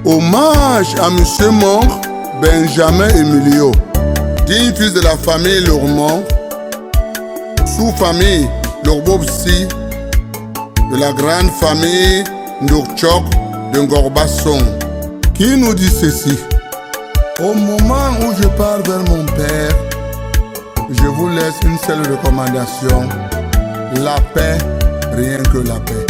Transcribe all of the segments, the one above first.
Hommage à M. Monk Benjamin Emilio, digne fils de la famille Lourmont, sous-famille Lorbobsi, de la grande famille Ndourchok de Ngorbasson, qui nous dit ceci. Au moment où je pars vers mon père, je vous laisse une seule recommandation: la paix, rien que la paix.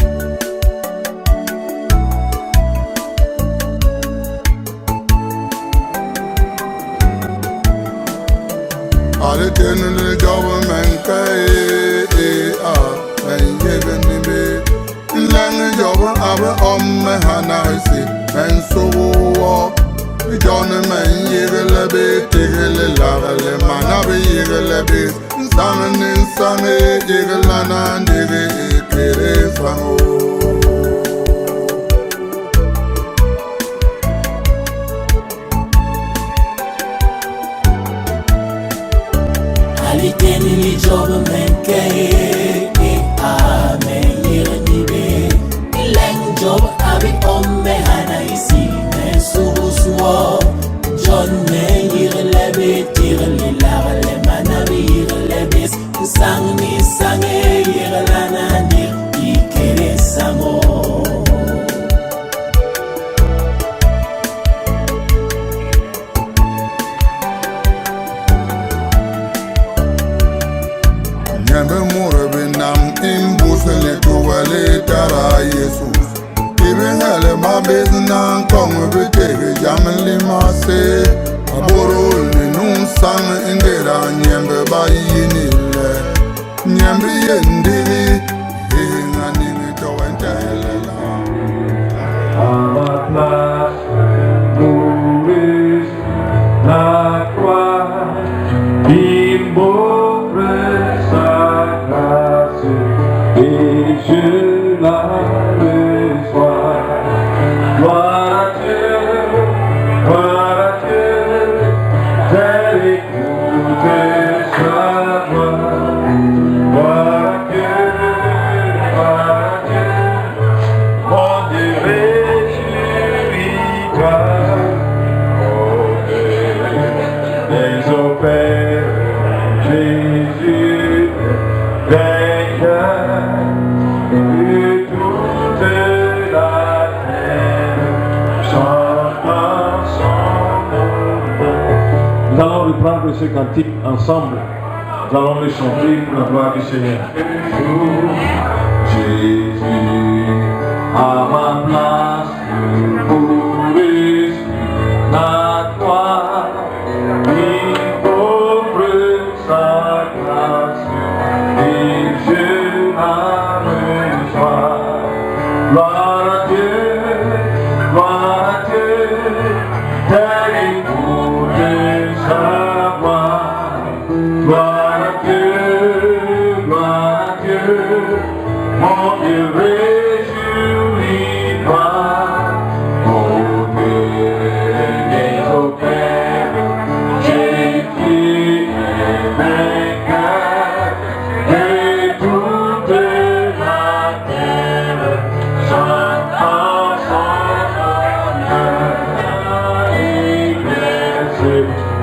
Allez, tenez le job, John man yiggle bit, tiggle lavale, man of yiggle bit, San in Sunny, jiggle and diggy, Aliteni job menke, amen yirnibe, Lang job abi omme hana isi. John me yirlebe tirli larle manabi yirlebes sang ni sange yirlana nir ikere samo Nyambe mure binam imbusele tuwale tara Jesus. Ibingale mabezna kong bitege jamli mase aboro ni nun sang indera nyembe bayini le nyembe yendiri ngani ni towentelela Amatla Louis la croix immortel sa grâce et je la ce cantique ensemble, nous allons le chanter pour la gloire du Seigneur. Jésus, à ma place, pour la croix, il offre sa grâce et je la reçois. Gloire à Dieu, gloire à Dieu, tel écoute sa gloire à Dieu, mon Dieu, réjouis-toi, ô Dieu, au Père, Jésus est vainqueur, et toute la terre chante en son honneur, et blesse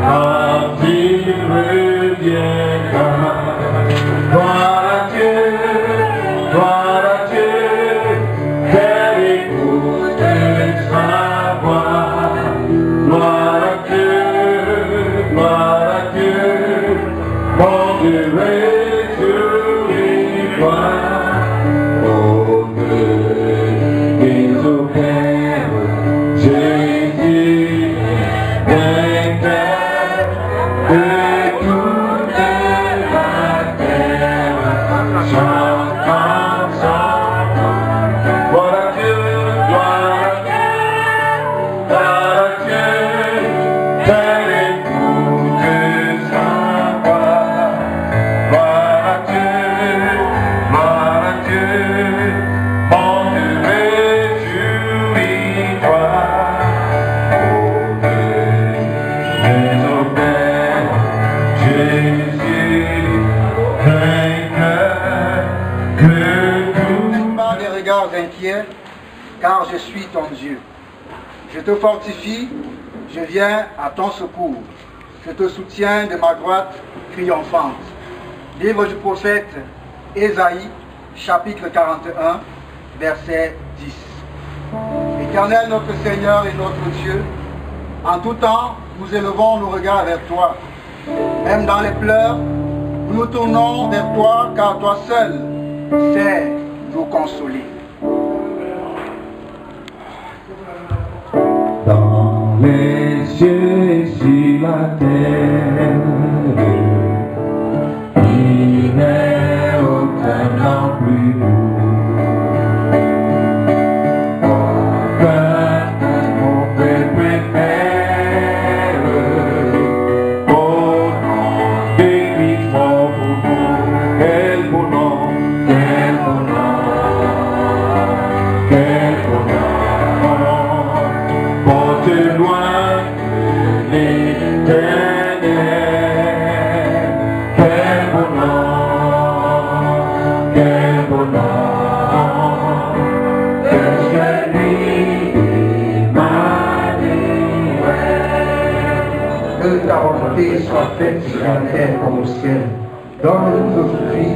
quand il reviendra. Gloire à Dieu, quelle écoute sa voix. Gloire à Dieu, mon Dieu, réjouis-toi. Oh Dieu, et au Père, Jésus est vainqueur de toute la terre. Chante ensemble. Gloire à Dieu, tel écoute sa voix. Gloire à Dieu, mon Dieu, réjouis-toi. Oh Dieu, au Père, Jésus, vainqueur de tout. Pas des regards inquiets, car je suis ton Dieu. Je te fortifie, je viens à ton secours. Je te soutiens de ma droite triomphante. Livre du prophète Ésaïe, chapitre 41, verset 10. Éternel notre Seigneur et notre Dieu, en tout temps, nous élevons nos regards vers toi. Même dans les pleurs, nous nous tournons vers toi, car toi seul sais nous consoler. Dans les cieux et sur la terre, il n'est aucun nom plus doux. Aucun mauvais préfère. Au nom de Christ mort pour nous. Quel beau nom, quel beau nom, quel beau nom. Porte loin de l'éternel. Quel beau nom, quel beau nom. Que celui d'Emmanuel. Que ta volonté soit faite sur la terre comme au ciel. Donne-nous aujourd'hui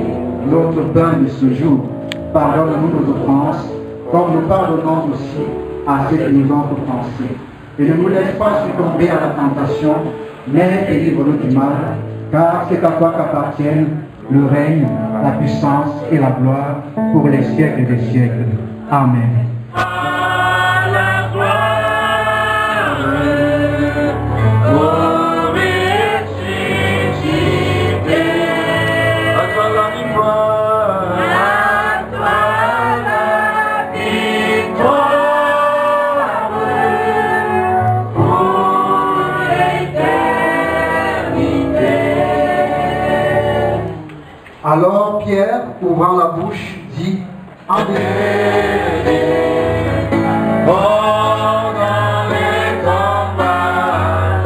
notre pain de ce jour. Pardonne-nous nos offenses, comme nous pardonnons aussi à ceux qui nous ont offensés. Et ne nous laisse pas succomber à la tentation, mais délivre-nous du mal, car c'est à toi qu'appartiennent le règne, la puissance et la gloire pour les siècles des siècles. Amen. À la gloire, ô ressuscité. À toi la victoire, à toi la victoire, pour l'éternité. Alors Pierre, ouvrant la bouche, dit en Pendant les combats,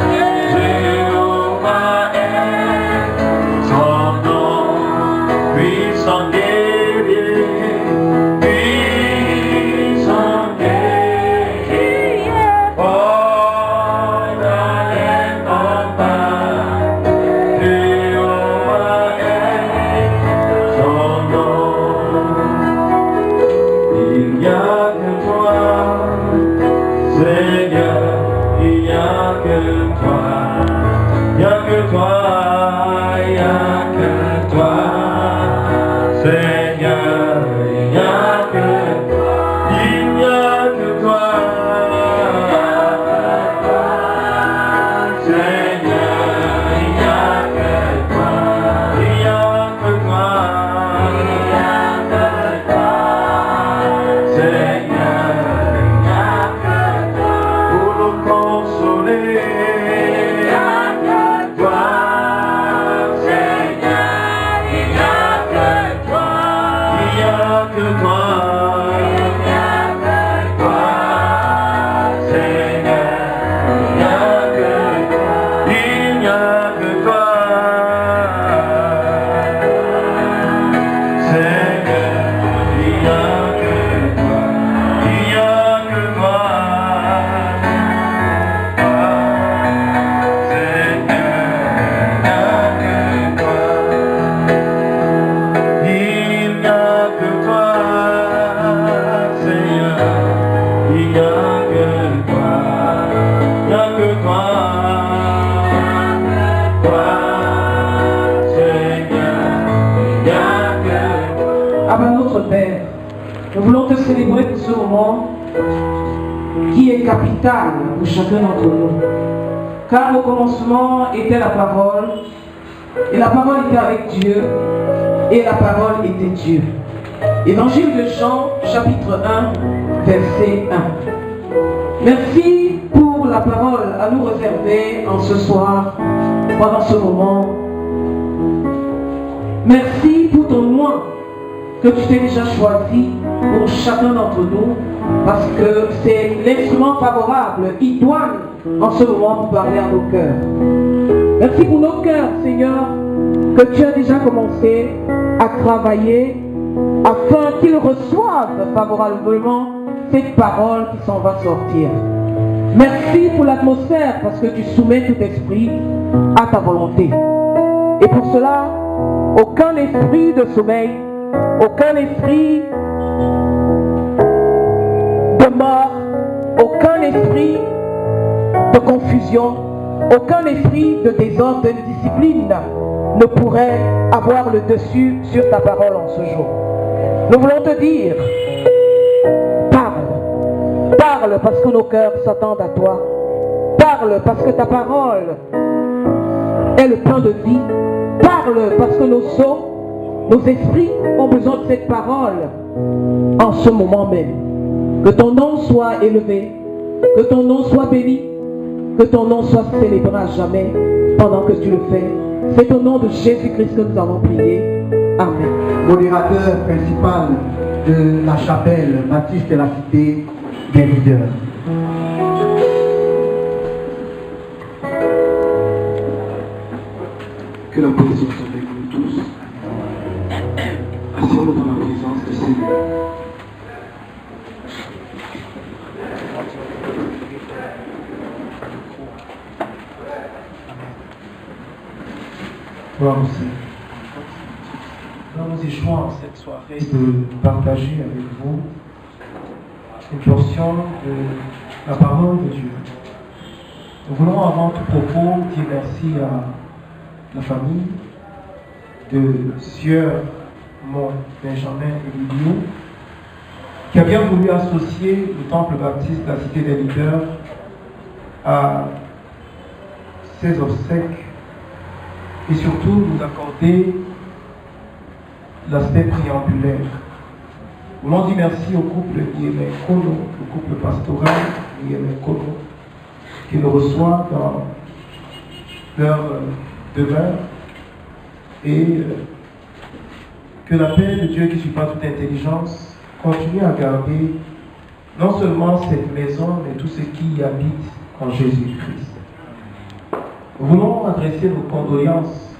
Jéhovah est son nom, puissant guerrier, puissant guerrier. Pendant les combats, Jéhovah est son nom. Il n'y a que toi, Seigneur, il n'y a que toi, il n'y a que toi, il n'y a que toi, Seigneur, il n'y a que toi, il n'y a que toi, Seigneur, il n'y a que toi, il n'y a que toi, il n'y a que toi. Seigneur, il n'y a que toi pour nous consoler. Il n'y a que toi, Seigneur, il n'y a que toi. Il n'y a que toi, il n'y a que toi, Seigneur, il n'y a que toi. Il n'y a que toi, Seigneur, il n'y a que toi. Il n'y a que toi, Seigneur, il n'y a que toi, il n'y a que toi, Seigneur, il n'y a que toi. Abba notre Père, nous voulons te célébrer pour ce moment qui est capital pour chacun d'entre nous. Car au commencement était la parole, et la parole était avec Dieu, et la parole était Dieu. Évangile de Jean, chapitre 1, verset 1. Merci pour la parole à nous réserver en ce soir, pendant ce moment. Merci pour ton nom que tu t'es déjà choisi pour chacun d'entre nous, parce que c'est l'instrument favorable, idoine, en ce moment pour parler à nos cœurs. Merci pour nos cœurs, Seigneur, que tu as déjà commencé à travailler afin qu'ils reçoivent favorablement cette parole qui s'en va sortir. Merci pour l'atmosphère parce que tu soumets tout esprit à ta volonté. Et pour cela, aucun esprit de sommeil, aucun esprit de mort, aucun esprit de confusion, aucun esprit de désordre, de discipline ne pourrait avoir le dessus sur ta parole en ce jour. Nous voulons te dire, parle, parle parce que nos cœurs s'attendent à toi, parle parce que ta parole est le pain de vie, parle parce que nos os, nos esprits ont besoin de cette parole en ce moment même. Que ton nom soit élevé, que ton nom soit béni, que ton nom soit célébré à jamais pendant que tu le fais. C'est au nom de Jésus-Christ que nous avons prié. Amen. Modérateur principal de la chapelle Baptiste de la Cité des leaders. Que la présence soit avec nous tous. Asseyons-nous dans la présence du Seigneur. Gloire au Seigneur. Nous échouons cette soirée de partager avec vous une portion de la parole de Dieu. Nous voulons avant tout propos dire merci à la famille de Sieur Mon Benjamin et Lilio qui a bien voulu associer le Temple Baptiste de la Cité des Leaders à ses obsèques et surtout nous accorder l'aspect préambulaire. Nous voulons dire merci au couple Yémen Kono, le couple pastoral Yémen Kono, qui nous reçoit dans leur demeure et que la paix de Dieu qui surpasse toute intelligence continue à garder non seulement cette maison, mais tous ceux qui y habitent en Jésus-Christ. Nous voulons adresser nos condoléances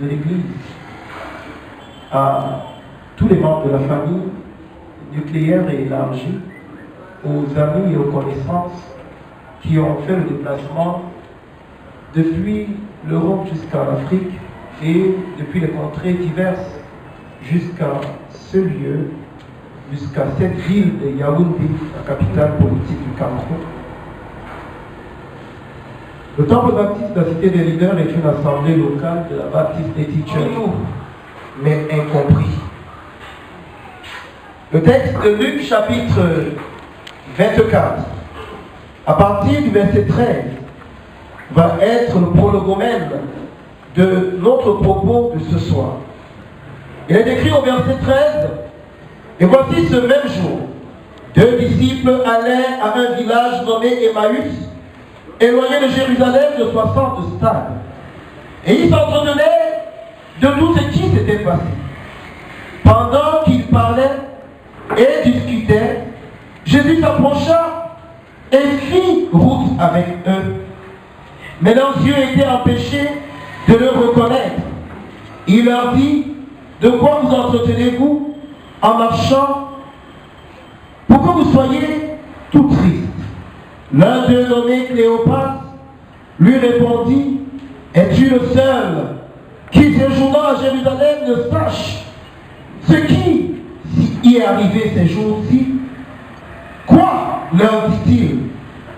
de l'Église à tous les membres de la famille nucléaire et élargie, aux amis et aux connaissances qui ont fait le déplacement depuis l'Europe jusqu'à l'Afrique et depuis les contrées diverses jusqu'à ce lieu, jusqu'à cette ville de Yaoundé, la capitale politique du Cameroun. Le Temple Baptiste de la Cité des Leaders est une assemblée locale de la Baptiste des Teachers, mais incompris. Le texte de Luc chapitre 24, à partir du verset 13, va être le prologomène de notre propos de ce soir. Il est écrit au verset 13, « Et voici ce même jour, 2 disciples allaient à un village nommé Emmaüs, éloigné de Jérusalem de 60 stades. Et ils s'entretenaient de tout ce qui s'était passé. Pendant qu'ils parlaient et discutaient, Jésus s'approcha et fit route avec eux. Mais leurs yeux étaient empêchés de le reconnaître. Il leur dit, de quoi vous entretenez-vous en marchant pour que vous soyez tout tristes? L'un d'eux, nommé Cléopas, lui répondit, es-tu le seul qui, séjournant à Jérusalem, ne sache ce qui y est arrivé ces jours-ci? Quoi, leur dit-il?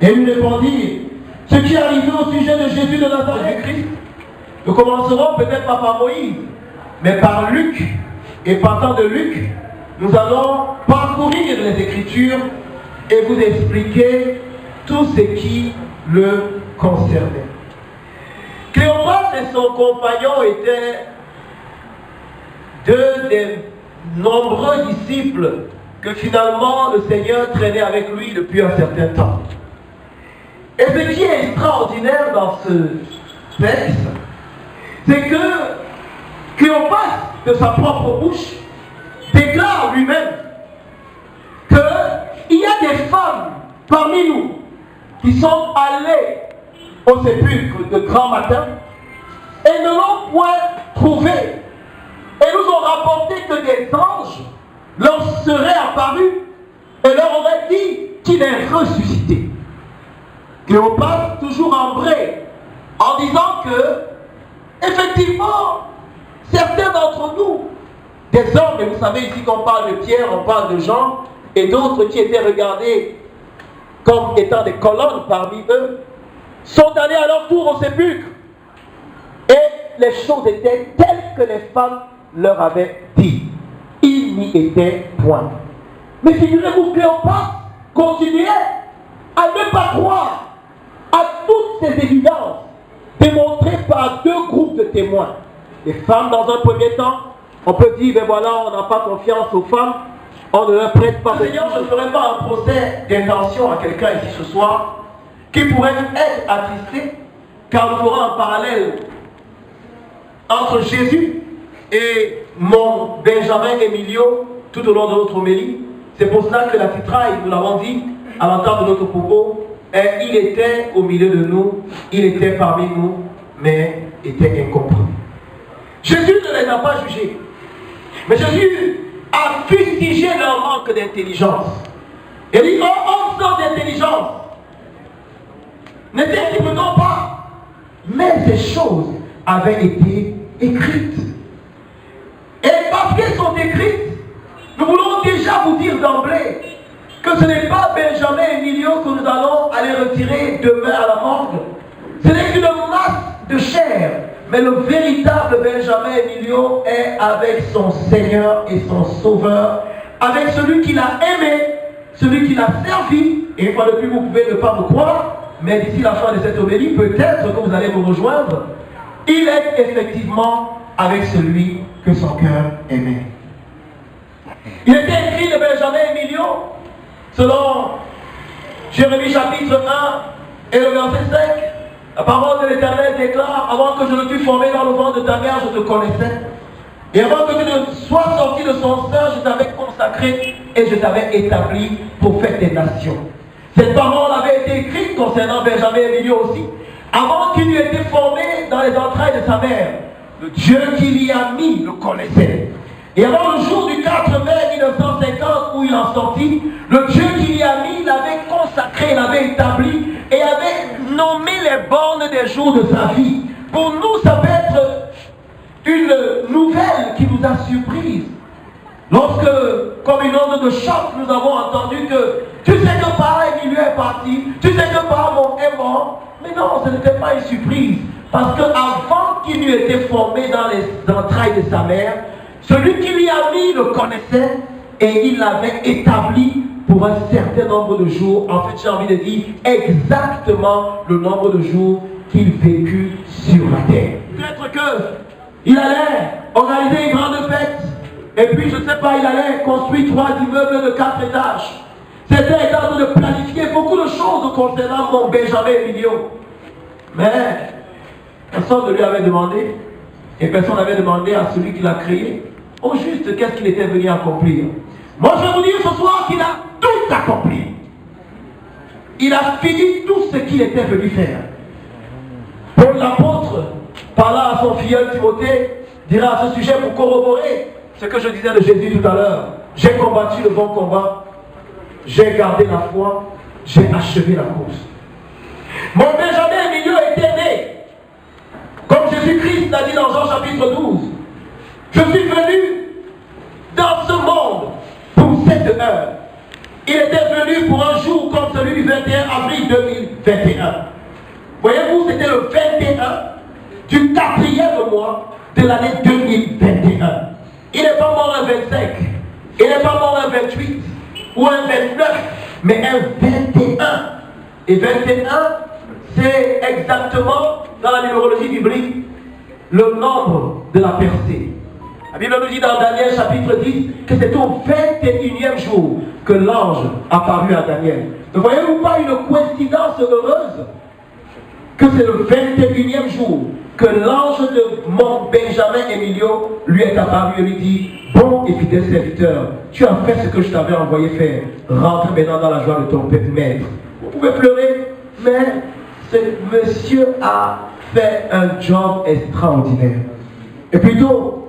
Et lui répondit, ce qui est arrivé au sujet de Jésus de Nazareth. Nous commencerons peut-être pas par Moïse, mais par Luc. Et partant de Luc, nous allons parcourir les Écritures et vous expliquer tout ce qui le concernait. Cléopas et son compagnon étaient deux des nombreux disciples que finalement le Seigneur traînait avec lui depuis un certain temps. Et ce qui est extraordinaire dans ce texte, c'est que Cléopas, de sa propre bouche, déclare lui-même qu'il y a des femmes parmi nous qui sont allées au sépulcre de grand matin et ne l'ont point trouvé. Et nous ont rapporté que des anges leur seraient apparus et leur auraient dit qu'il est ressuscité. Cléopâtre, toujours embré, en disant que, effectivement, certains d'entre nous, des hommes, et vous savez ici qu'on parle de Pierre, on parle de Jean, et d'autres qui étaient regardés comme étant des colonnes parmi eux, sont allés à leur tour au sépulcre. Et les choses étaient telles que les femmes leur avaient dit. Il n'y était point. Mais figurez-vous, Cléopâtre continuait à ne pas croire à toutes ces évidences démontrées par deux groupes de témoins. Les femmes dans un premier temps, on peut dire, ben voilà, on n'a pas confiance aux femmes, on ne leur prête pas. Seigneur, je ne ferai pas un procès d'intention à quelqu'un ici ce soir qui pourrait être attristé, car nous ferons un parallèle entre Jésus et mon Benjamin Emilio tout au long de notre homélie. C'est pour cela que la titraille, nous l'avons dit à l'entente de notre propos, il était au milieu de nous, il était parmi nous, mais était incompris. Jésus ne les a pas jugés, mais Jésus a fustigé leur manque d'intelligence. Il dit, oh, sans d'intelligence, n'était-il non pas, mais ces choses avaient été écrites. Et parce qu'elles sont écrites, nous voulons déjà vous dire d'emblée que ce n'est pas Benjamin Emilio que nous allons aller retirer demain à la morgue. Ce n'est qu'une masse de chair. Mais le véritable Benjamin Emilio est avec son Seigneur et son Sauveur, avec celui qui l'a aimé, celui qui l'a servi. Et une fois de plus, vous pouvez ne pas me croire, mais d'ici la fin de cette homélie, peut-être que vous allez me rejoindre. Il est effectivement avec celui que son cœur aimait. Il était écrit de Benjamin Emilio, selon Jérémie chapitre 1 et le verset 5. La parole de l'Éternel déclare, avant que je ne t'eus formé dans le ventre de ta mère, je te connaissais. Et avant que tu ne sois sorti de son sein, je t'avais consacré et je t'avais établi prophète des nations. Cette parole avait été écrite concernant Benjamin Emilio aussi, avant qu'il n'eût été formé dans les entrailles de sa mère. Le Dieu qui l'y a mis le connaissait. Et avant le jour du 4 mai 1950 où il en sortit, le Dieu qui l'y a mis l'avait consacré, l'avait établi et avait nommé les bornes des jours de sa vie. Pour nous, ça peut être une nouvelle qui nous a surprise. Lorsque, comme une onde de choc, nous avons entendu que tu sais que par Emilio est parti, tu sais que par mon est mort. Mais non, ce n'était pas une surprise. Parce qu'avant qu'il n'eût été formé dans les entrailles de sa mère, celui qui lui a mis le connaissait et il l'avait établi pour un certain nombre de jours. En fait, j'ai envie de dire exactement le nombre de jours qu'il vécut sur la terre. Peut-être qu'il allait organiser une grande fête et puis, je ne sais pas, il allait construire 3 immeubles de 4 étages. C'était en train de planifier beaucoup de choses concernant mon Benjamin Emilio. Mais personne ne lui avait demandé et personne n'avait demandé à celui qui l'a créé au juste qu'est-ce qu'il était venu accomplir. Moi je vais vous dire ce soir qu'il a tout accompli. Il a fini tout ce qu'il était venu faire. Paul l'apôtre, parlant à son filleul Timothée, dira à ce sujet pour corroborer ce que je disais de Jésus tout à l'heure. J'ai combattu le bon combat, j'ai gardé la foi, j'ai achevé la course. Mon Benjamin Emilio était né, comme Jésus-Christ l'a dit dans Jean chapitre 12. Je suis venu dans ce monde pour cette heure. Il était venu pour un jour comme celui du 21 avril 2021. Voyez-vous, c'était le 21 du 4e mois de l'année 2021. Il n'est pas mort un 25, il n'est pas mort un 28 ou un 29, mais un 21. Et 21, c'est exactement, dans la numérologie biblique, le nombre de la percée. La Bible nous dit dans Daniel chapitre 10 que c'est au 21e jour que l'ange apparut à Daniel. Ne voyez-vous pas une coïncidence heureuse que c'est le 21e jour que l'ange de mon Benjamin Emilio lui est apparu et lui dit: bon et fidèle serviteur, tu as fait ce que je t'avais envoyé faire. Rentre maintenant dans la joie de ton maître. Vous pouvez pleurer, mais ce monsieur a fait un job extraordinaire. Et plutôt,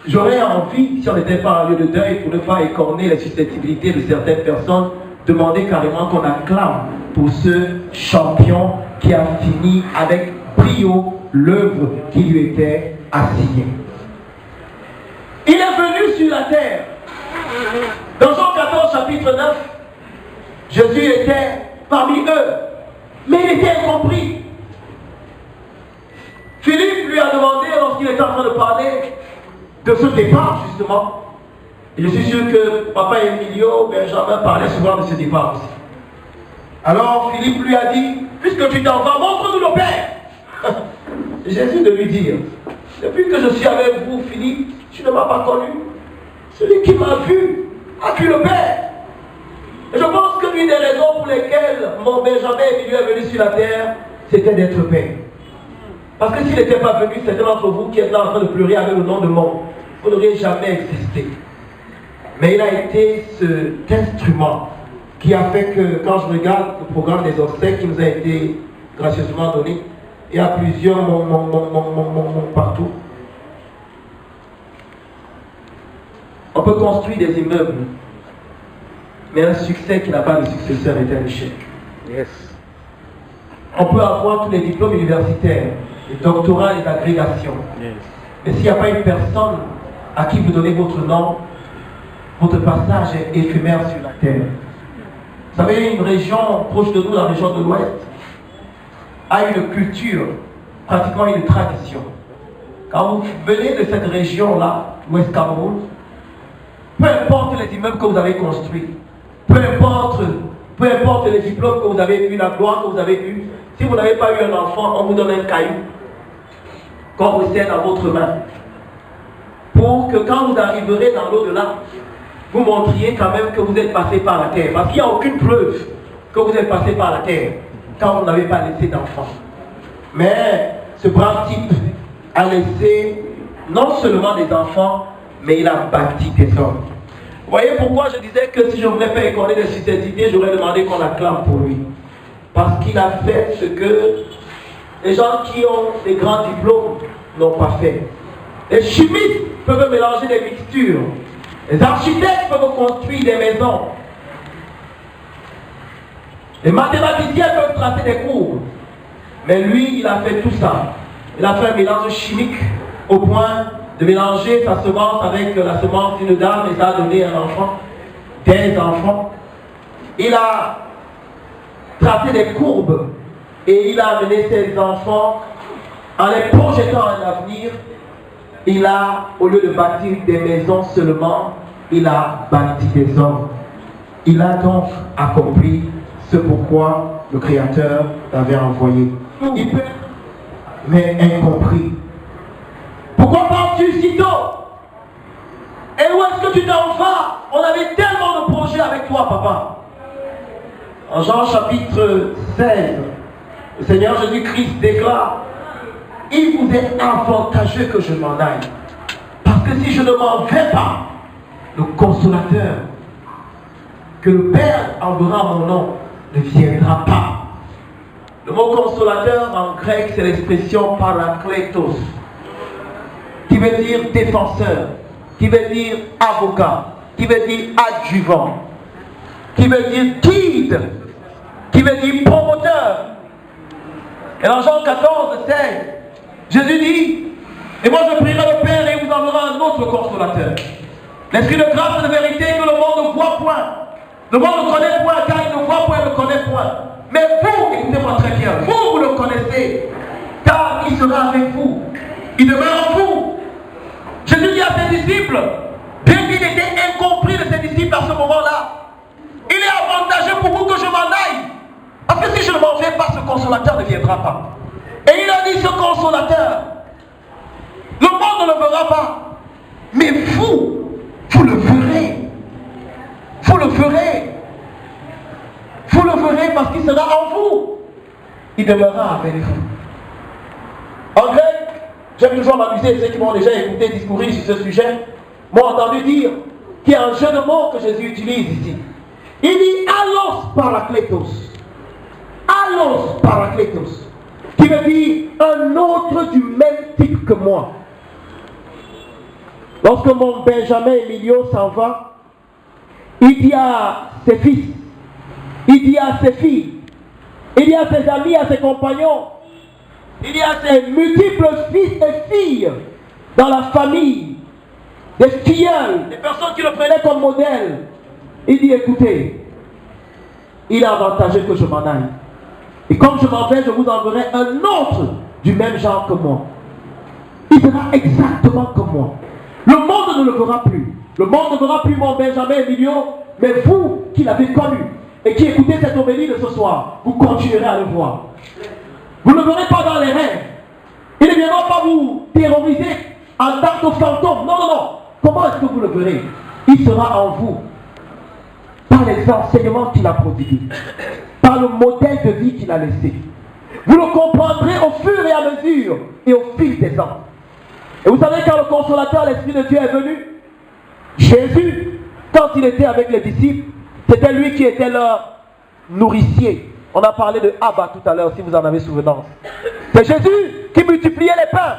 j'aurais envie, si on n'était pas en lieu de deuil, pour ne pas écorner les susceptibilités de certaines personnes, demander carrément qu'on acclame pour ce champion qui a fini avec brio l'œuvre qui lui était assignée. Il est venu sur la terre. Dans Jean 14, chapitre 9, Jésus était parmi eux, mais il était incompris. Philippe lui a demandé, lorsqu'il était en train de parler de ce départ, justement, et je suis sûr que papa Emilio, Benjamin parlait souvent de ce départ aussi. Alors Philippe lui a dit, puisque tu t'en vas, montre-nous le Père. Jésus de lui dire, depuis que je suis avec vous, Philippe, tu ne m'as pas connu. Celui qui m'a vu a vu le Père. Et je pense que l'une des raisons pour lesquelles mon Benjamin Emilio est venu sur la terre, c'était d'être Père. Parce que s'il n'était pas venu, certains d'entre vous qui êtes là en train de pleurer avec le nom de monde, vous n'auriez jamais existé. Mais il a été cet instrument qui a fait que, quand je regarde le programme des obsèques qui nous a été gracieusement donné, il y a plusieurs partout. On peut construire des immeubles, mais un succès qui n'a pas de successeur est un échec. Yes. On peut avoir tous les diplômes universitaires, les doctorats, les agrégations. Yes. Mais s'il n'y a pas une personne à qui vous donnez votre nom, votre passage est éphémère sur la terre. Vous savez, une région proche de nous, la région de l'Ouest, a une culture, pratiquement une tradition. Quand vous venez de cette région-là, l'Ouest Cameroun, peu importe les immeubles que vous avez construits, peu importe les diplômes que vous avez eus, la gloire que vous avez eue, si vous n'avez pas eu un enfant, on vous donne un caillou qu'on recèle dans votre main. Pour que quand vous arriverez dans l'au-delà, vous montriez quand même que vous êtes passé par la terre. Parce qu'il n'y a aucune preuve que vous êtes passé par la terre quand vous n'avez pas laissé d'enfant. Mais ce brave type a laissé non seulement des enfants, mais il a bâti des hommes. Vous voyez pourquoi je disais que si je ne voulais pas écorner de cette idée, j'aurais demandé qu'on l'acclame pour lui. Parce qu'il a fait ce que les gens qui ont des grands diplômes n'ont pas fait. Les chimistes peuvent mélanger des mixtures. Les architectes peuvent construire des maisons. Les mathématiciens peuvent tracer des courbes. Mais lui, il a fait tout ça. Il a fait un mélange chimique au point de mélanger sa semence avec la semence d'une dame et ça a donné un enfant, des enfants. Il a tracé des courbes et il a amené ses enfants en les projetant un avenir. Il a, au lieu de bâtir des maisons seulement, il a bâti des hommes. Il a donc accompli ce pourquoi le Créateur l'avait envoyé. Il peut être, mais incompris. Pourquoi pars-tu si tôt? Et où est-ce que tu t'en vas? On avait tellement de projets avec toi, papa. En Jean chapitre 16, le Seigneur Jésus-Christ déclare: il vous est avantageux que je m'en aille. Parce que si je ne m'en vais pas, le consolateur que le Père enverra à mon nom ne viendra pas. Le mot consolateur en grec, c'est l'expression parakletos, qui veut dire défenseur, qui veut dire avocat, qui veut dire adjuvant, qui veut dire guide, qui veut dire promoteur. Et dans Jean 14, 16, Jésus dit: et moi je prierai le Père et il vous enverra un autre consolateur, l'esprit de grâce et de vérité que le monde ne voit point. Le monde ne connaît point car il ne voit point et ne connaît point. Mais vous, écoutez-moi très bien, vous le connaissez car il sera avec vous. Il demeure en vous. Jésus dit à ses disciples, bien qu'il était incompris de ses disciples à ce moment-là, il est avantageux pour vous que je m'en aille. Parce que si je ne m'en vais pas, ce consolateur ne viendra pas. Et il a dit: ce consolateur, le monde ne le verra pas. Mais vous le verrez. Vous le verrez. Vous le verrez parce qu'il sera en vous. Il demeurera avec vous. En grec, j'aime toujours m'amuser, ceux qui m'ont déjà écouté discourir sur ce sujet m'ont entendu dire qu'il y a un jeu de mots que Jésus utilise ici. Il dit allos parakletos. Allos parakletos. Qui veut dire un autre du même type que moi. Lorsque mon Benjamin Emilio s'en va, il dit à ses fils, il dit à ses filles, il y a ses amis, à ses compagnons, il y a ses multiples fils et filles dans la famille, des filleuls, des personnes qui le prenaient comme modèle. Il dit, écoutez, il est avantageux que je m'en aille. Et comme je m'en vais, je vous enverrai un autre du même genre que moi. Il sera exactement comme moi. Le monde ne le verra plus. Le monde ne verra plus mon Benjamin Emilio, mais vous qui l'avez connu et qui écoutez cette homélie de ce soir, vous continuerez à le voir. Vous ne le verrez pas dans les rêves. Il ne viendra pas vous terroriser en tant que fantôme. Non, non, non. Comment est-ce que vous le verrez? Il sera en vous par les enseignements qu'il a prodigués, par le modèle de vie qu'il a laissé. Vous le comprendrez au fur et à mesure et au fil des ans. Et vous savez, quand le consolateur, l'Esprit de Dieu est venu, Jésus, quand il était avec les disciples, c'était lui qui était leur nourricier. On a parlé de Abba tout à l'heure, si vous en avez souvenance. C'est Jésus qui multipliait les pains.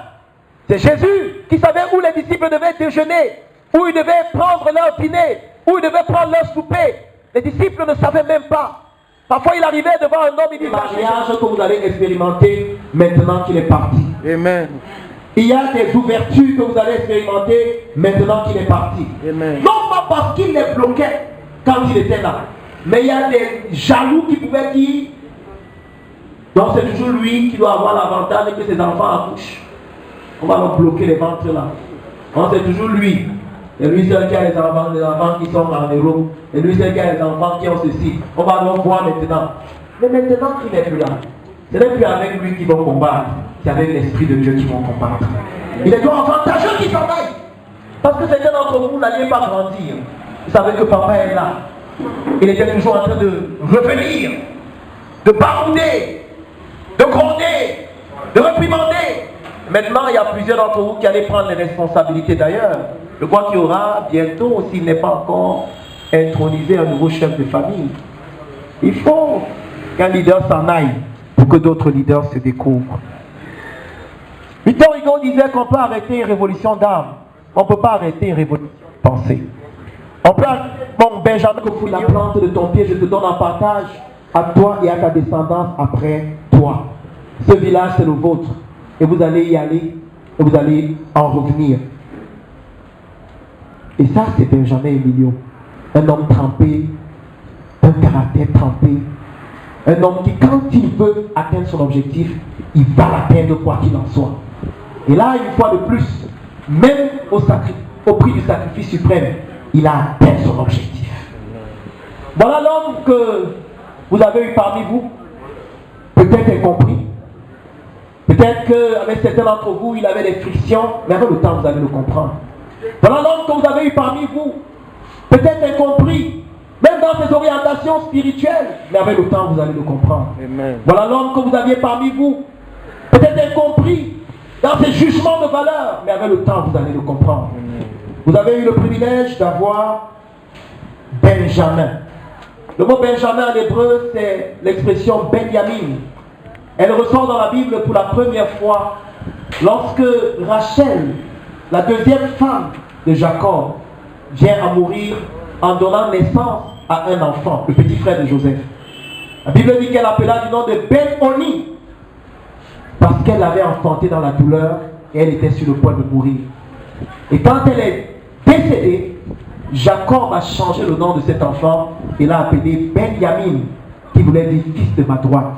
C'est Jésus qui savait où les disciples devaient déjeuner, où ils devaient prendre leur dîner, où ils devaient prendre leur souper. Les disciples ne savaient même pas. Parfois, il arrivait devant un homme, il dit, mariage que vous allez expérimenter maintenant qu'il est parti. Amen. Il y a des ouvertures que vous allez expérimenter maintenant qu'il est parti. Amen. Non pas parce qu'il les bloquait quand il était là, mais il y a des jaloux qui pouvaient dire, donc c'est toujours lui qui doit avoir l'avantage que ses enfants accouchent. On va leur bloquer les ventres là. Donc c'est toujours lui. C'est lui seul qui a les enfants qui sont en héros. C'est lui seul qui a les enfants qui ont ceci. On va donc voir maintenant. Mais maintenant qu'il n'est plus là, ce n'est plus avec lui qu'ils vont combattre, c'est avec l'Esprit de Dieu qu'ils vont combattre. Il est donc avantageux qu'ils s'en aillent. Parce que certains d'entre vous n'alliez pas grandir. Vous savez que papa est là. Il était toujours en train de revenir, de barouder, de gronder, de réprimander. Maintenant, il y a plusieurs d'entre vous qui allaient prendre les responsabilités d'ailleurs. Je crois qu'il y aura bientôt, s'il n'est pas encore intronisé, un nouveau chef de famille. Il faut qu'un leader s'en aille pour que d'autres leaders se découvrent. Victor Hugo disait qu'on peut arrêter une révolution d'âme. On ne peut pas arrêter une révolution de pensée. On peut arrêter, bon Benjamin, que pour la plante de ton pied, je te donne en partage à toi et à ta descendance après toi. Ce village, c'est le vôtre. Et vous allez y aller, et vous allez en revenir. Et ça, c'est Benjamin Emilio. Un homme trempé, un caractère trempé. Un homme qui, quand il veut atteindre son objectif, il va l'atteindre quoi qu'il en soit. Et là, une fois de plus, même au prix du sacrifice suprême, il a atteint son objectif. Voilà l'homme que vous avez eu parmi vous, peut-être incompris. Peut-être qu'avec certains d'entre vous, il avait des frictions, mais avec le temps, vous allez le comprendre. Voilà l'homme que vous avez eu parmi vous, peut-être incompris, même dans ses orientations spirituelles, mais avec le temps, vous allez le comprendre. Amen. Voilà l'homme que vous aviez parmi vous, peut-être incompris dans ses jugements de valeur, mais avec le temps, vous allez le comprendre. Amen. Vous avez eu le privilège d'avoir Benjamin. Le mot Benjamin en hébreu, c'est l'expression Benjamin. Elle ressort dans la Bible pour la première fois lorsque Rachel, la deuxième femme de Jacob, vient à mourir en donnant naissance à un enfant, le petit frère de Joseph. La Bible dit qu'elle appela du nom de Ben-Oni parce qu'elle l'avait enfanté dans la douleur et elle était sur le point de mourir. Et quand elle est décédée, Jacob a changé le nom de cet enfant et l'a appelé Benjamin, qui voulait dire fils de ma droite,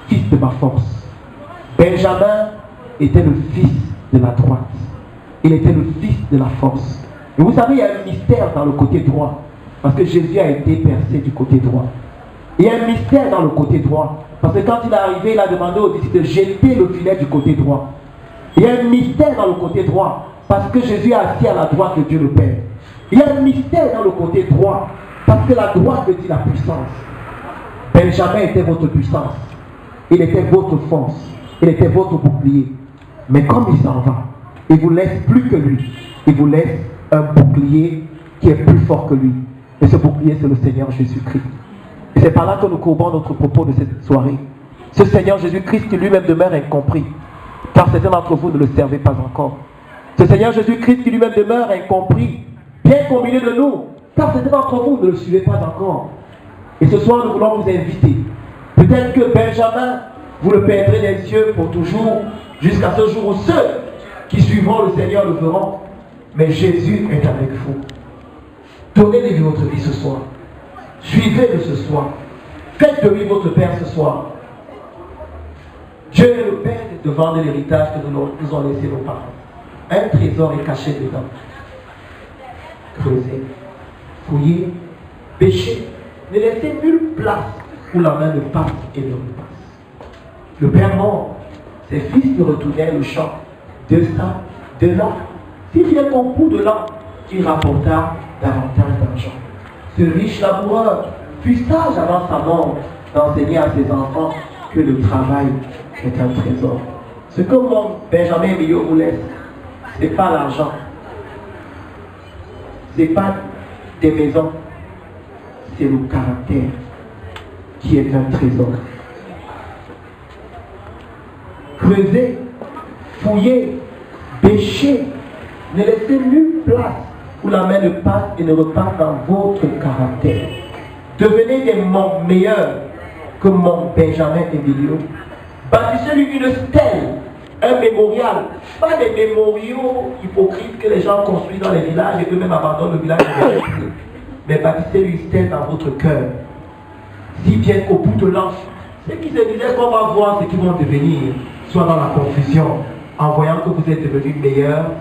fils de ma force. Benjamin était le fils de la droite. Il était le fils de la force. Et vous savez, il y a un mystère dans le côté droit. Parce que Jésus a été percé du côté droit. Il y a un mystère dans le côté droit. Parce que quand il est arrivé, il a demandé aux disciples de jeter le filet du côté droit. Il y a un mystère dans le côté droit. Parce que Jésus est assis à la droite de Dieu le Père. Il y a un mystère dans le côté droit. Parce que la droite veut dire la puissance. Benjamin était votre puissance. Il était votre force. Il était votre bouclier. Mais comme il s'en va, il vous laisse plus que lui. Il vous laisse un bouclier qui est plus fort que lui. Et ce bouclier, c'est le Seigneur Jésus-Christ. Et c'est par là que nous courbons notre propos de cette soirée. Ce Seigneur Jésus-Christ qui lui-même demeure incompris. Car certains d'entre vous ne le servez pas encore. Ce Seigneur Jésus-Christ qui lui-même demeure incompris. Bien qu'au milieu de nous. Car certains d'entre vous ne le suivez pas encore. Et ce soir, nous voulons vous inviter. Peut-être que Benjamin, vous le perdrez des yeux pour toujours, jusqu'à ce jour où ceux qui suivront le Seigneur le feront. Mais Jésus est avec vous. Donnez-lui votre vie ce soir. Suivez-le ce soir. Faites de lui votre Père ce soir. Dieu est le Père devant de l'héritage que nous ont laissé nos parents. Un trésor est caché dedans. Creusez, fouillez, pêchez. Ne laissez nulle place où la main ne passe et ne repasse. Le Père mort, ses fils lui retournèrent le champ. De ça, de là. S'il vient au bout de l'an, il rapporta davantage d'argent. Ce riche laboureur fut sage avant sa mort d'enseigner à ses enfants que le travail est un trésor. Ce que mon Benjamin Millot vous laisse, ce n'est pas l'argent, ce n'est pas des maisons, c'est le caractère qui est un trésor. Creusez, fouillez, bêchez, ne laissez nulle place où la main ne passe et ne repasse dans votre caractère. Devenez des monts meilleurs que mon Benjamin Emilio. Bâtissez-lui une stèle, un mémorial, pas des mémoriaux hypocrites que les gens construisent dans les villages et eux-mêmes abandonnent le village. Mais bâtissez-lui une stèle dans votre cœur. Si bien qu'au bout de l'an, ceux qui se disaient qu'on va voir ce qu'ils vont devenir, soit dans la confusion, en voyant que vous êtes devenus meilleurs,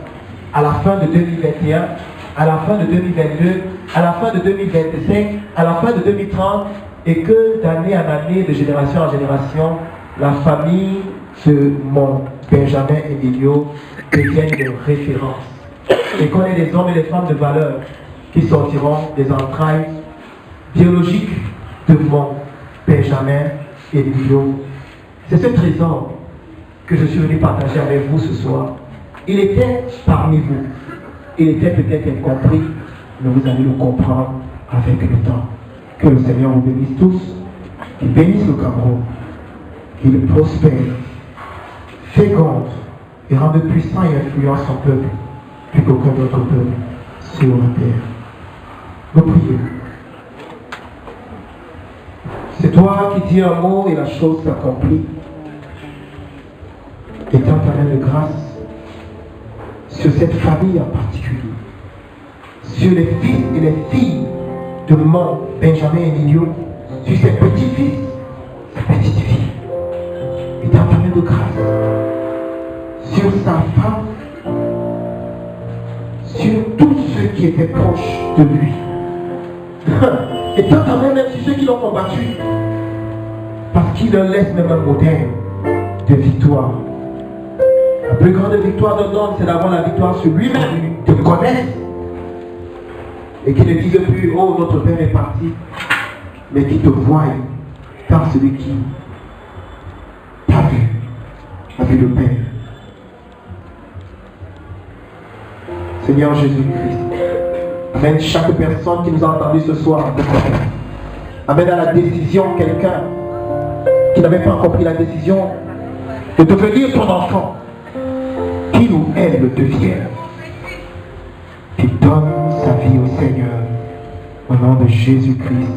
à la fin de 2021, à la fin de 2022, à la fin de 2025, à la fin de 2030, et que d'année en année, de génération en génération, la famille de mon Benjamin Emilio devienne de référence. Et qu'on ait des hommes et des femmes de valeur qui sortiront des entrailles biologiques de mon Benjamin Emilio. C'est ce trésor que je suis venu partager avec vous ce soir. Il était parmi vous. Il était peut-être incompris, mais vous allez le comprendre avec le temps. Que le Seigneur vous bénisse tous, qu'il bénisse le Cameroun, qu'il le prospère, féconde et rende puissant et influent son peuple, plus qu'aucun autre peuple sur la terre. Nous prions. C'est toi qui dis un mot et la chose s'accomplit. Étends ta main de grâce sur cette famille en particulier, sur les fils et les filles de mon Benjamin Emilio, sur ses petits-fils, ses petites-filles. Étends ta main de grâce sur sa femme, sur tous ceux qui étaient proches de lui. Étends ta main même sur ceux qui l'ont combattu, parce qu'il leur laisse même un modèle de victoire. La plus grande victoire d'un homme, c'est d'avoir la victoire sur lui-même, de le connaître. Et qu'il ne dise plus, oh, notre Père est parti, mais qu'il te voie par celui qui t'a vu, a vu le Père. Seigneur Jésus-Christ, amène chaque personne qui nous a entendus ce soir. Amène à la décision quelqu'un qui n'avait pas encore pris la décision de devenir ton enfant. Qui ou elle le devient, qui donne sa vie au Seigneur. Au nom de Jésus-Christ,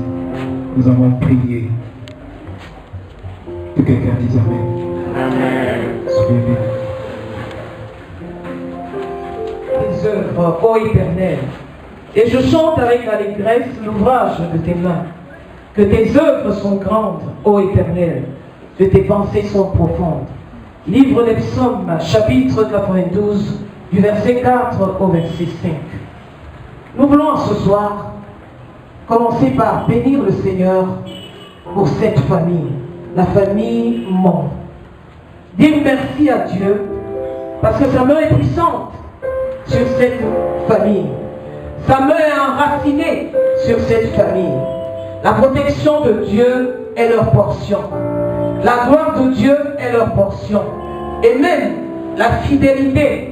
nous avons prié. Que quelqu'un dise Amen. Amen. Soyez bénis. Tes œuvres, ô Éternel, et je chante avec allégresse l'ouvrage de tes mains. Que tes œuvres sont grandes, ô Éternel, que tes pensées sont profondes. Livre des Psaumes, chapitre 92, du verset 4 au verset 5. Nous voulons ce soir commencer par bénir le Seigneur pour cette famille, la famille Mon. Dire merci à Dieu parce que sa main est puissante sur cette famille. Sa main est enracinée sur cette famille. La protection de Dieu est leur portion. La gloire de Dieu est leur portion. Et même la fidélité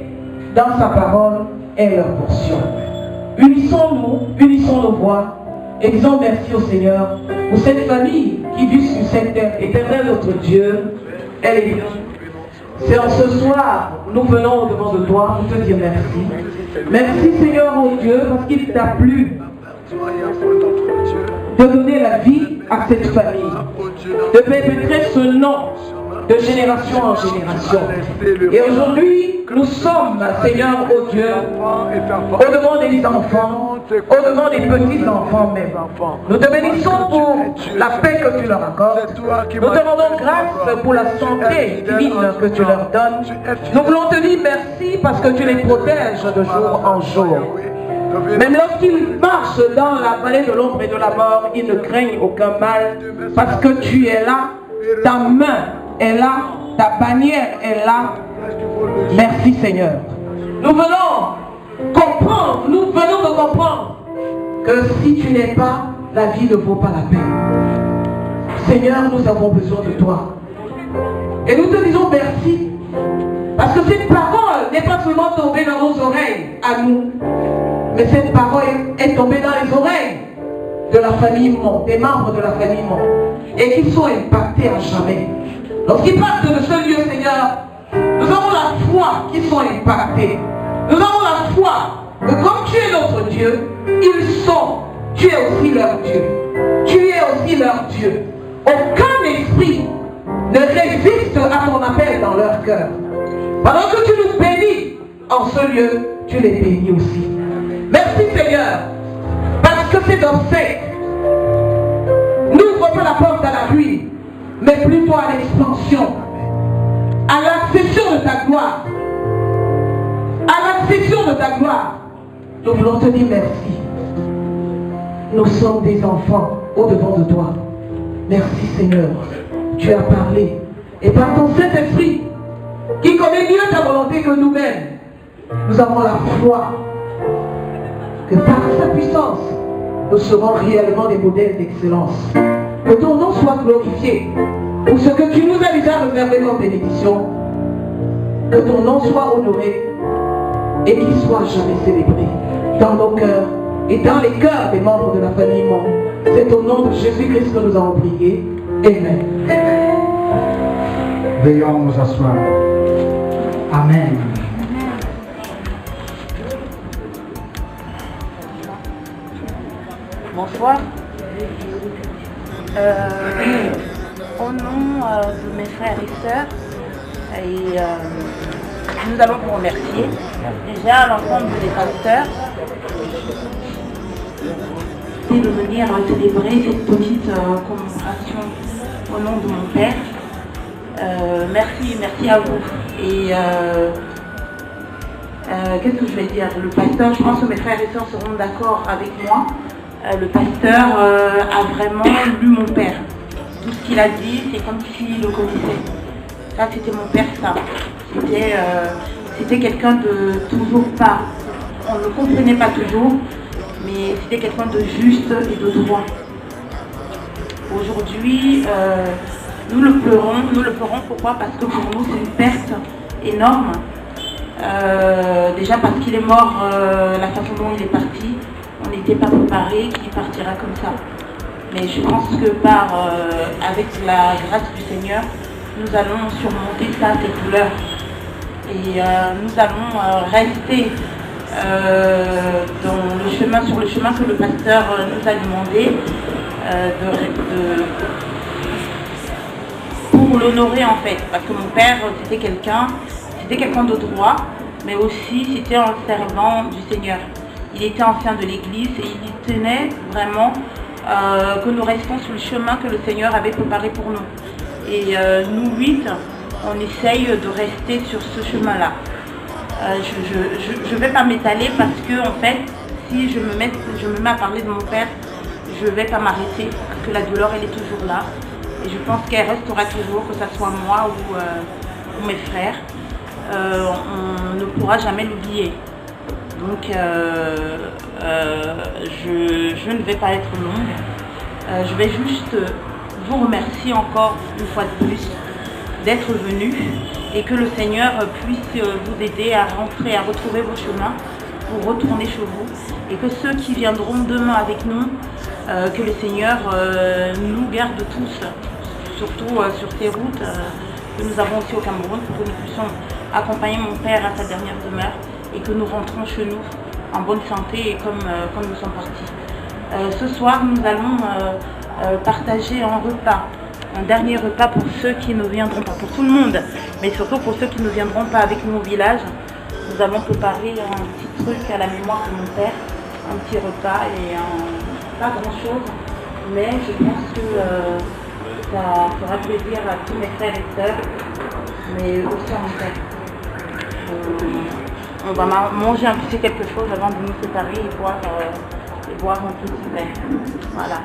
dans sa parole est leur portion. Unissons-nous, unissons nos voix et disons merci au Seigneur pour cette famille qui vit sur cette terre. Éternel notre Dieu, elle est. C'est en ce soir, nous venons devant de toi pour te dire merci. Merci Seigneur mon Dieu parce qu'il t'a plu de donner la vie à cette famille, de perpétrer ce nom de génération en génération. Et aujourd'hui, nous sommes, Seigneur, oh Dieu, au-devant des enfants, au-devant des petits-enfants même. Nous te bénissons pour la paix que tu leur accordes. Nous te rendons grâce pour la santé divine que tu leur donnes. Nous voulons te dire merci parce que tu les protèges de jour en jour. Même lorsqu'ils marchent dans la vallée de l'ombre et de la mort, ils ne craignent aucun mal parce que tu es là, ta main est là, ta bannière est là. Merci Seigneur. Nous venons comprendre, nous venons de comprendre que si tu n'es pas, la vie ne vaut pas la peine. Seigneur, nous avons besoin de toi. Et nous te disons merci. Parce que cette parole n'est pas seulement tombée dans nos oreilles, à nous, mais cette parole est tombée dans les oreilles de la famille Mon, des membres de la famille Mon, et qui sont impactés à jamais. Lorsqu'ils partent de ce lieu, Seigneur, nous avons la foi qu'ils sont impactés. Nous avons la foi que comme tu es notre Dieu, ils sont, tu es aussi leur Dieu. Tu es aussi leur Dieu. Aucun esprit ne résiste à ton appel dans leur cœur. Pendant que tu nous bénis en ce lieu, tu les bénis aussi. Merci Seigneur, parce que cet obsèque n'ouvre pas la porte à la ruine, mais plutôt à l'expansion, à l'accession de ta gloire. À l'accession de ta gloire. Nous voulons te dire merci. Nous sommes des enfants au-devant de toi. Merci Seigneur. Tu as parlé. Et par ton Saint-Esprit, qui connaît mieux ta volonté que nous-mêmes, nous avons la foi que par sa puissance, nous serons réellement des modèles d'excellence. Que ton nom soit glorifié pour ce que tu nous as déjà réservé comme bénédiction. Que ton nom soit honoré et qu'il soit jamais célébré dans nos cœurs et dans les cœurs des membres de la famille Mon. C'est au nom de Jésus-Christ que nous avons prié. Amen. Veuillons nous asseoir. Amen. Bonsoir. Au nom de mes frères et sœurs, nous allons vous remercier. Déjà à l'ensemble des pasteurs de venir célébrer cette petite commémoration au nom de mon père. Merci à vous. Et qu'est-ce que je vais dire? Le pasteur, je pense que mes frères et sœurs seront d'accord avec moi. Le pasteur a vraiment lu mon père. Tout ce qu'il a dit, c'est comme s'il le connaissait. Ça, c'était mon père, ça. C'était quelqu'un de toujours pas. On ne le comprenait pas toujours, mais c'était quelqu'un de juste et de droit. Aujourd'hui, nous le pleurons. Pourquoi? Parce que pour nous, c'est une perte énorme. Déjà parce qu'il est mort, la façon dont il est parti, on n'était pas préparé qu'il partira comme ça. Mais je pense que avec la grâce du Seigneur, nous allons surmonter ça, cette douleur. Et nous allons rester sur le chemin que le pasteur nous a demandé pour l'honorer en fait. Parce que mon père, c'était quelqu'un de droit, mais aussi c'était un servant du Seigneur. Il était ancien de l'église et il tenait vraiment que nous restions sur le chemin que le Seigneur avait préparé pour nous. Et nous 8, on essaye de rester sur ce chemin-là. Je ne vais pas m'étaler parce que en fait, si je me mets à parler de mon père, je ne vais pas m'arrêter parce que la douleur elle est toujours là. Et je pense qu'elle restera toujours, que ce soit moi ou mes frères. On ne pourra jamais l'oublier. Donc je ne vais pas être longue. Je vais juste vous remercier encore une fois de plus d'être venu et que le Seigneur puisse vous aider à rentrer, à retrouver vos chemins pour retourner chez vous et que ceux qui viendront demain avec nous, que le Seigneur nous garde tous, surtout sur ces routes que nous avons aussi au Cameroun, pour que nous puissions accompagner mon père à sa dernière demeure et que nous rentrons chez nous en bonne santé et comme nous sommes partis. Ce soir, nous allons partager un repas, un dernier repas pour ceux qui ne viendront pas, pour tout le monde, mais surtout pour ceux qui ne viendront pas avec nous au village. Nous avons préparé un petit truc à la mémoire de mon père, un petit repas et pas grand chose, mais je pense que ça fera plaisir à tous mes frères et sœurs, mais aussi à mon père. On va manger un petit quelque chose avant de nous séparer et boire un petit verre. Voilà.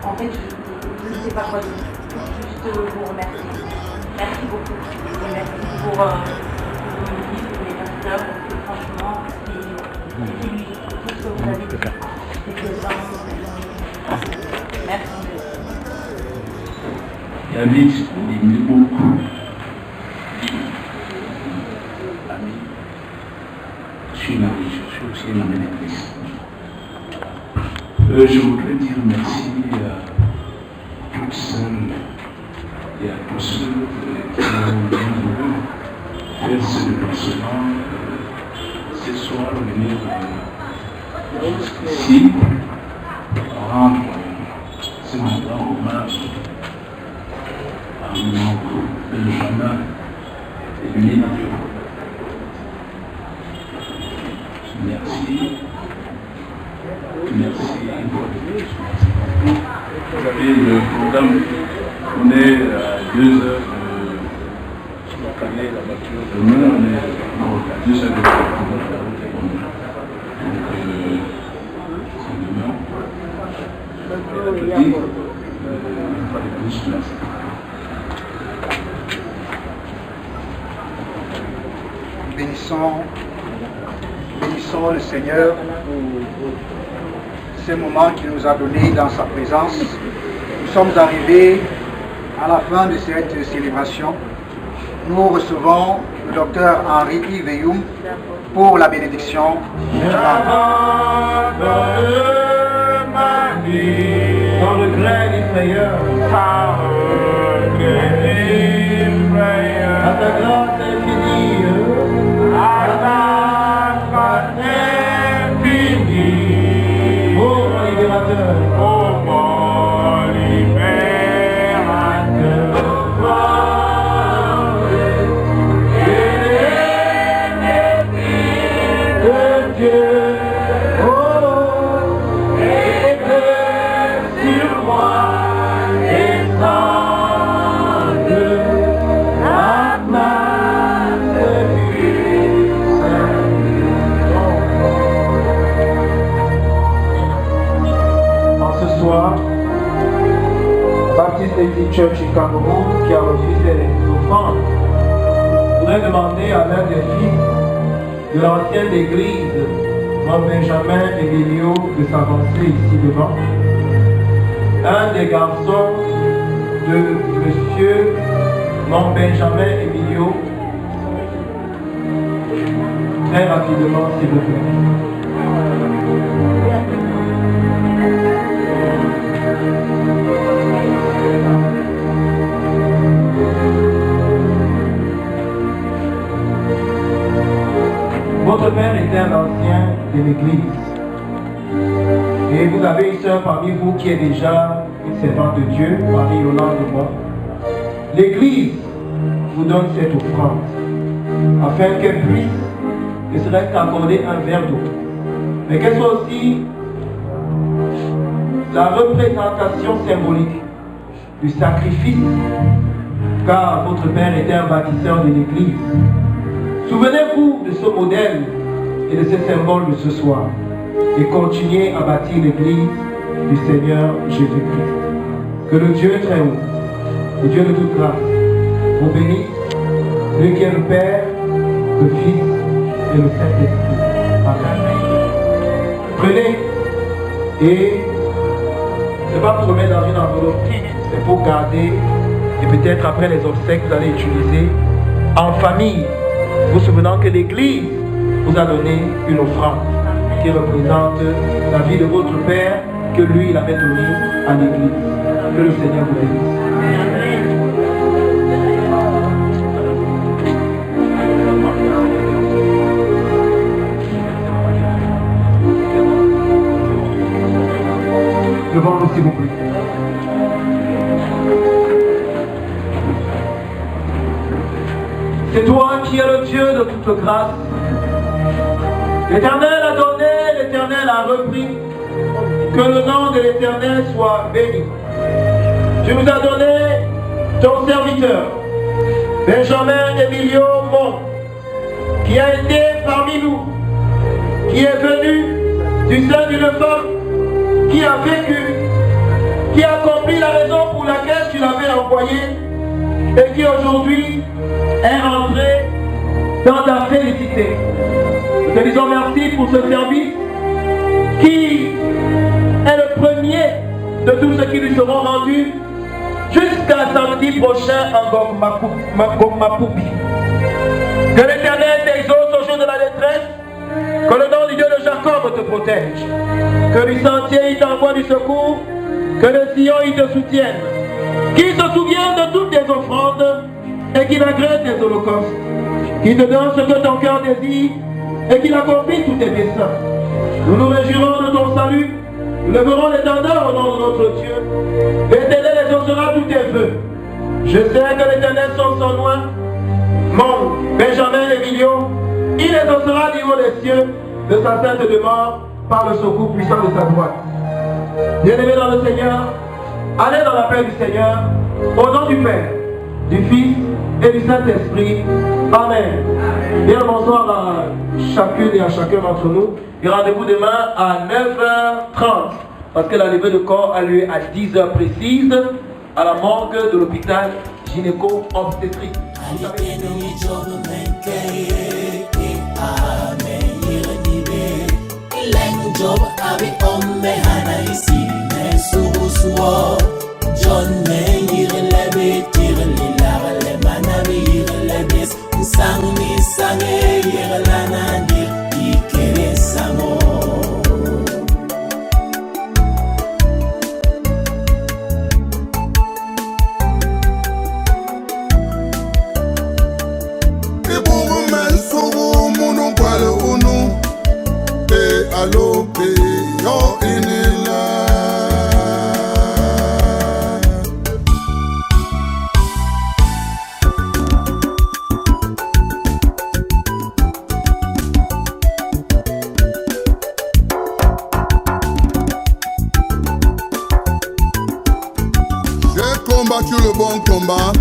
En fait, je ne sais pas quoi dire. Juste vous remercier. Merci beaucoup. Et merci pour le livre, pour les pasteurs, parce que franchement, c'est lui, tout ce que vous avez dit. C'est vraiment merci. David aimait beaucoup. Ami, je suis aussi un ami de Christ. Je voudrais dire merci à toutes celles et à tous ceux qui ont bien voulu faire ce déplacement ce soir, venir jusqu'ici, rendre ce moment hommage à un membre Benjamin et l'unité. Merci. Merci. Vous avez le programme, on est à 2 heures demain, on est à 2 heures de Bénissons le Seigneur pour ce moment qu'il nous a donné dans sa présence. Nous sommes arrivés à la fin de cette célébration. Nous recevons le docteur Henri Veyoum pour la bénédiction. Dans le gré du Seigneur, à ta grâce infinie, à ta grâce infinie, ô mon libérateur, ô mon libérateur, de Dieu. Baptiste Equity Church in Cameroun qui a reçu ses offrandes. Je voudrais demander à l'un des fils de l'ancienne église, Mont Benjamin Emilio, de s'avancer ici devant. Un des garçons de monsieur Mont Benjamin Emilio, très rapidement s'il vous plaît. Votre père était un ancien de l'église. Et vous avez une sœur parmi vous qui est déjà une servante de Dieu, parmi Yolande et moi. L'église vous donne cette offrande afin qu'elle puisse ne serait-ce qu'accorder un verre d'eau. Mais qu'elle soit aussi la représentation symbolique du sacrifice, car votre père était un bâtisseur de l'église. Souvenez-vous de ce modèle et de ce symbole de ce soir et continuez à bâtir l'église du Seigneur Jésus-Christ. Que le Dieu très haut, le Dieu de toute grâce, vous bénisse, lui qui est le Père, le Fils et le Saint-Esprit. Amen. Prenez et ce n'est pas pour remettre dans une enveloppe, c'est pour garder et peut-être après les obsèques vous allez utiliser en famille. Vous souvenant que l'Église vous a donné une offrande qui représente la vie de votre Père que lui il avait donné à l'Église. Que le Seigneur vous bénisse. devant nous, s'il vous plaît. C'est toi qui es le Dieu de toute grâce. L'Éternel a donné, l'Éternel a repris. Que le nom de l'Éternel soit béni. Tu nous as donné ton serviteur, Benjamin Emilio Mon, qui a été parmi nous, qui est venu du sein d'une femme, qui a vécu, qui a accompli la raison pour laquelle tu l'avais envoyé et qui aujourd'hui est rentré dans ta félicité. Nous te disons merci pour ce service qui est le premier de tous ceux qui lui seront rendus jusqu'à samedi prochain en Gogmapoupi. Que l'Éternel t'exauce au jour de la détresse, que le nom du Dieu de Jacob te protège, que du sentier il t'envoie du secours, que le Sion il te soutienne, qu'il se souvienne de toutes tes offrandes et qu'il agrée tes holocaustes, qu'il te donne ce que ton cœur désire et qu'il accomplisse tous tes desseins. Nous nous réjouirons de ton salut, nous lèverons l'étendard au nom de notre Dieu. L'Éternel exaucera tous tes vœux. Je sais que l'Éternel sonde son loin. Mon Benjamin Emilio, il exaucera du haut des cieux de sa sainte demeure par le secours puissant de sa droite. Bien-aimés dans le Seigneur, allez dans la paix du Seigneur, au nom du Père, du Fils et du Saint-Esprit. Amen. Bien bonsoir à chacune et à chacun d'entre nous. Et rendez-vous demain à 9h30. Parce que la levée de corps a lieu à 10h précises à la morgue de l'hôpital gynéco-obstétrique. J'ai combattu le bon combat,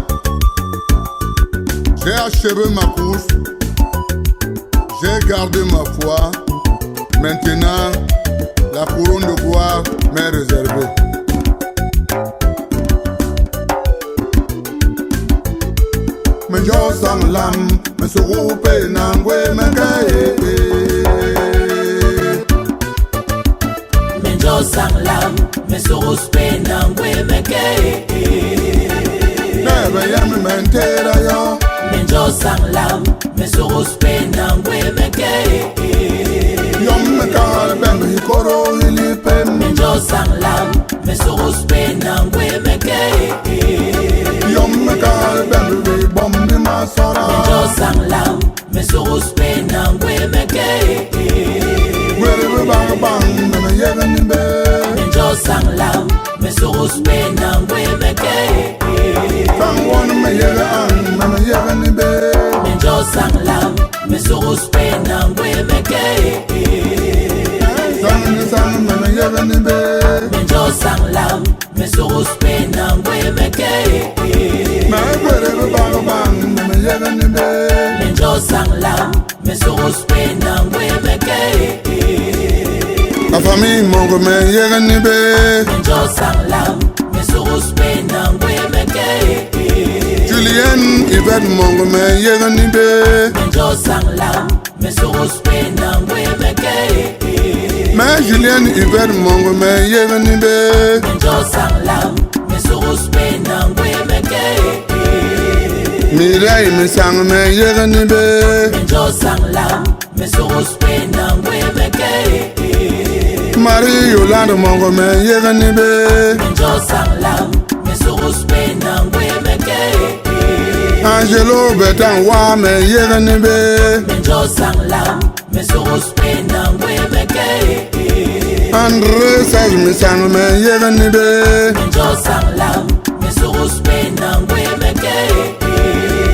j'ai achevé ma course, j'ai gardé ma foi. Maintenant, la couronne de gloire m'est réservée. Mais je sens l'âme, mais se roupe n'angwe m'engaye. Mais je sens l'âme, mais se roupe n'angwe m'engaye. Never yam mentera yo. Mais je sens l'âme, mais se roupe n'angwe m'engaye. Yom me kal bem hikoro ili pem. Mais je sens l'âme, mais se roupe n'angwe m'engaye. Yom me kal bem vi bombi masora. Mais je sens l'âme, mais se roupe n'angwe m'engaye. Where bang bang na yegan be. Mais je sens l'âme, mais se roupe n'angwe m'engaye. Sang one me yega an na yegan be. Mais je sens l'âme, mais se roupe n'angwe m'engaye. Sang na yegan be. Mais je sens l'âme, mais se roupe n'angwe m'engaye. Ma where bang bang na yegan be. Mais je sens l'âme, mais se roupe n'angwe m'engaye. La famille mongo me yegan be. Mais je sens l'âme, mais se roupe n'angwe m'engaye. Julien Yvette mongo me yegan be. Mais je sens l'âme, mais se roupe n'angwe m'engaye. Ma Julien Yvette mongo me yegan be. Mais je sens l'âme, mais se roupe n'angwe m'engaye. Mirai me sang me yegan be. Mais je sens l'âme, mais se roupe n'angwe m'engaye. Marie Yolande mongo me yegan be. Mais je sens l'âme, mais se roupe n'angwe m'engaye. Angelo betan wa me yegan be. Mais je sens l'âme, mais se roupe n'angwe m'engaye. André Sage Misang men yegani be Menjo sanglam Mesurus penangwe meke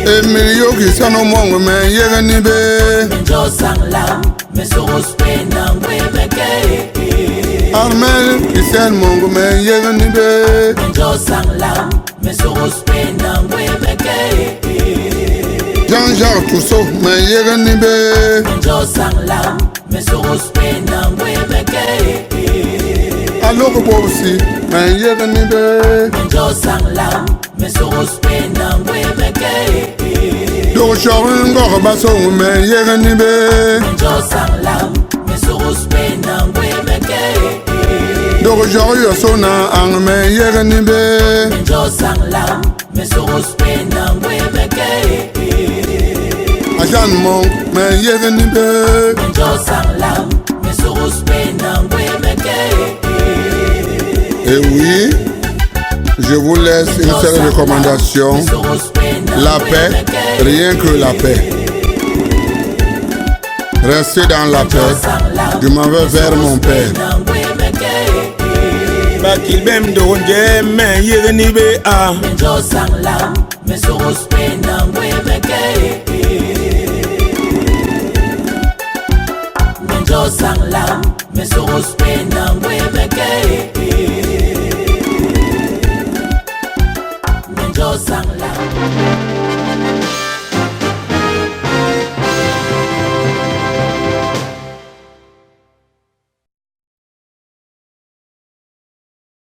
Emilio Kisano Mongo men yegani be Menjo sanglam Mesurus penangwe meke Armel Kisen Mongo men yegani be Menjo sanglam Mesurus penangwe meke Jean-Jacques Toussaint men yegani be Menjo sanglam Mesurus penangwe meke Aloko Bobsi men yegani be Menjo sanglam Mesurus penangwe meke Dok Chorin Gorbasson men yegani be Menjo sanglam Mesurus penangwe meke Dok Jorio Sona ang men yegani be Menjo sanglam Mesurus penangwe meke Ajan Mong men yegani be Menjo sanglam Mesurus penangwe meke Et oui, je vous laisse une seule recommandation. La paix, rien que la paix. Restez dans la paix. Je m'en vais vers mon père. Bakil bem donje men yegni be a Menjo sanglam Mesurus penangwe meke Menjo sanglam Mesurus penangwe meke